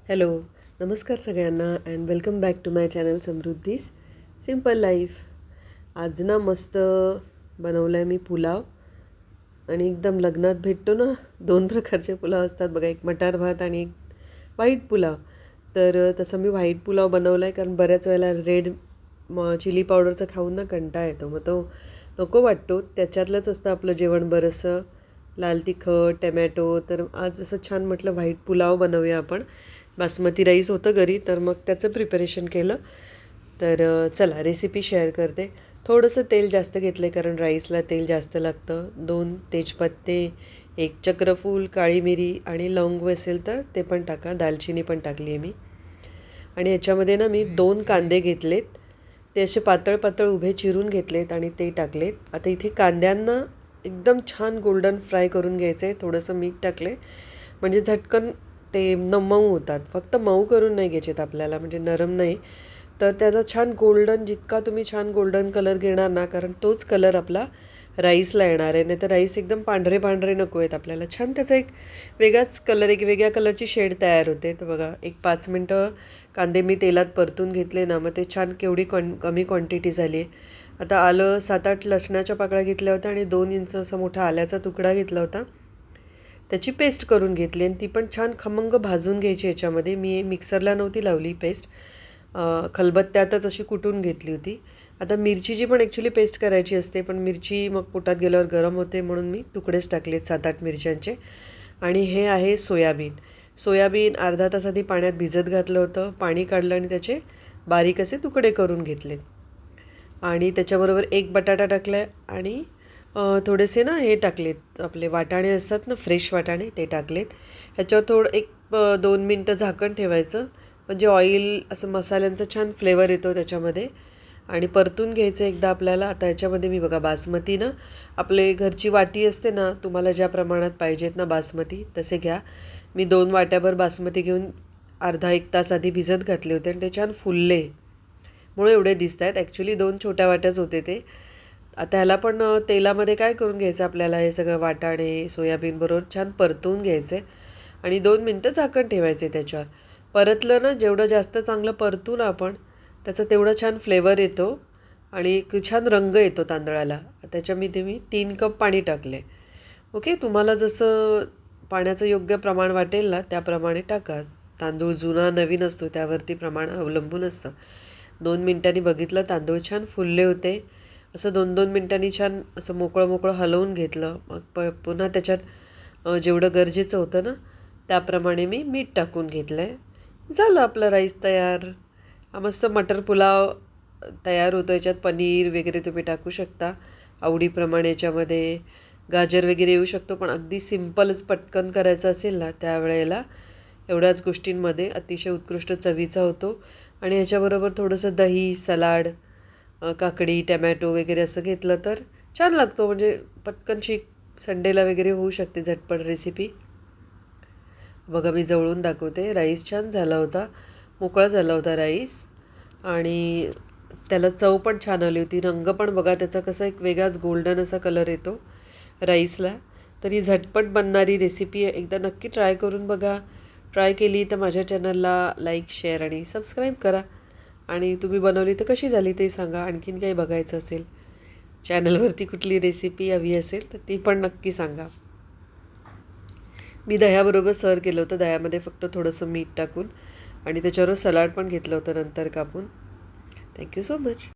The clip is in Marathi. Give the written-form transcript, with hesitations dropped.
हॅलो, नमस्कार सगळ्यांना and welcome back to my channel Samruddhi's simple life. आज ना मस्त बनवला आहे मी पुलाव. आणि एकदम लग्नात भेटतो ना, दोन प्रकारचे पुलाव असतात बघा, एक मटार भात आणि एक व्हाईट पुलाव. तर तसं मी व्हाईट पुलाव बनवला आहे, कारण बऱ्याच वेळेला रेड चिली पावडरचं खाऊन ना कंटाळा येतो, मग तो नको वाटतो. त्याच्यातलंच असतं आपलं जेवण बरंचसं, लाल तिखट टमॅटो. तर आज असं छान म्हटलं व्हाईट पुलाव बनवूया आपण. बासमती राईस होतं घरी, तर मग त्याचं प्रिपरेशन केलं. तर चला रेसिपी शेअर करते. थोडंसं तेल जास्त घेतलं आहे, कारण राईसला तेल जास्त लागतं. 2 तेजपत्ते, 1 चक्रफूल, काळी मिरी आणि लवंग असेल तर ते पण टाका. दालचिनी पण टाकली आहे मी. आणि ह्याच्यामध्ये ना मी 2 कांदे घेतलेत, ते असे पातळ पातळ उभे चिरून घेतलेत आणि ते टाकलेत. आता इथे कांद्यांना एकदम छान गोल्डन फ्राय करून घ्यायचं आहे. थोडंसं मीठ टाकले म्हणजे झटकन ते मऊ होतात. फक्त मऊ करून नाही घ्यायचेत आपल्याला, म्हणजे नरम नाही. तर त्याचा छान गोल्डन, जितका तुम्ही छान गोल्डन कलर घेणार ना, कारण तोच कलर आपला राईसला येणार आहे. नाही तर राईस एकदम पांढरे पांढरे नको आहेत आपल्याला. छान त्याचा एक वेगळाच कलर, एक वेगळ्या कलरची शेड तयार होते. तर बघा, एक 5 मिनटं कांदे मी तेलात परतून घेतले ना, मग ते छान केवढी कमी क्वांटिटी झाली आहे. आता आलं 7-8 लसणाच्या पाकळ्या घेतल्या होत्या आणि 2 इंच असा मोठा आल्याचा तुकडा घेतला होता. त्याची पेस्ट करून घेतली आणि ती पण छान खमंग भाजून घ्यायची. याच्यामध्ये मी मिक्सरला नव्हती लावली पेस्ट, खलबत्त्यातच अशी कुटून घेतली होती. आता मिरचीची पण ॲक्च्युली पेस्ट करायची असते, पण मिरची मग पोटात गेल्यावर गरम होते, म्हणून मी तुकडेच टाकलेत 7-8 मिरच्यांचे. आणि हे आहे सोयाबीन. सोयाबीन अर्धा तास आधी पाण्यात भिजत घातलं होतं, पाणी काढलं आणि त्याचे बारीक असे तुकडे करून घेतलेत. आणि त्याच्याबरोबर एक बटाटा टाकला आहे आणि थोडेसे ना हे टाकलेत, आपले वाटाणे असतात ना, फ्रेश वाटाणे, ते टाकलेत. ह्याच्यावर थोडं एक 2 मिनटं झाकण ठेवायचं, म्हणजे ऑइल असं मसाल्यांचा छान फ्लेवर येतो त्याच्यामध्ये. आणि परतून घ्यायचं एकदा आपल्याला. आता ह्याच्यामध्ये मी बघा बासमती ना, आपले घरची वाटी असते ना, तुम्हाला ज्या प्रमाणात पाहिजेत ना बासमती तसे घ्या. मी 2 वाट्याभर बासमती घेऊन अर्धा 1 तास आधी भिजत घातले होते आणि ते छान फुलले, मुळे एवढे दिसत आहेत. ॲक्च्युली 2 छोट्या वाट्याच होते ते. आता ह्याला पण तेलामध्ये काय करून घ्यायचं आपल्याला, हे सगळं वाटाणे सोयाबीनबरोबर छान परतून घ्यायचे आणि 2 मिनटं झाकण ठेवायचे त्याच्यावर. परतलं ना, जेवढं जास्त चांगलं परतू ना आपण, त्याचा तेवढा छान फ्लेवर येतो आणि एक छान रंग येतो तांदळाला. त्याच्यामध्ये मी 3 कप पाणी टाकले. ओके, तुम्हाला जसं पाण्याचं योग्य प्रमाण वाटेल ना, त्याप्रमाणे टाका. तांदूळ जुना नवीन असतो, त्यावरती प्रमाण अवलंबून असतं. 2 मिनटांनी बघितलं, तांदूळ छान फुलले होते. असं 2-2 मिनटांनी छान असं मोकळं मोकळं हलवून घेतलं. मग पुन्हा त्याच्यात जेवढं गरजेचं होतं ना, त्याप्रमाणे मी मीठ टाकून घेतलं आहे. झालं आपलं राईस तयार. हा मस्त मटर पुलाव तयार होतो. याच्यात पनीर वगैरे तुम्ही टाकू शकता आवडीप्रमाणे. याच्यामध्ये गाजर वगैरे येऊ शकतो, पण अगदी सिम्पलच पटकन करायचं असेल ना, त्यावेळेला एवढ्याच गोष्टींमध्ये अतिशय उत्कृष्ट चवीचा होतो. आणि ह्याच्याबरोबर थोडंसं दही, सलाड, काकडी, टमॅटो वगैरे असं घेतलं तर छान लागतो. म्हणजे पटकनशी संडेला वगैरे होऊ शकते झटपट रेसिपी. बघा, मी जवळून दाखवते. राईस छान झाला होता, मोकळा झाला होता राईस. आणि त्याला चव पण छान आली होती. रंग पण बघा त्याचा कसा एक वेगळाच गोल्डन असा कलर येतो राईसला. तर ही झटपट बनणारी रेसिपी आहे, एकदा नक्की ट्राय करून बघा. ट्राय केली तर माझ्या चॅनलला लाईक, शेअर आणि सबस्क्राईब करा. आणि तुम्ही बनवली तर कशी झाली ते सांगा. आणखीन काही बघायचं असेल, चॅनलवरती कुठली रेसिपी हवी असेल तर ती पण नक्की सांगा. मी दह्याबरोबर सर्व केलं होतं, दह्यामध्ये फक्त थोडंसं मीठ टाकून. आणि त्याच्यावर सलाड पण घेतलं होतं नंतर कापून. Thank you so much.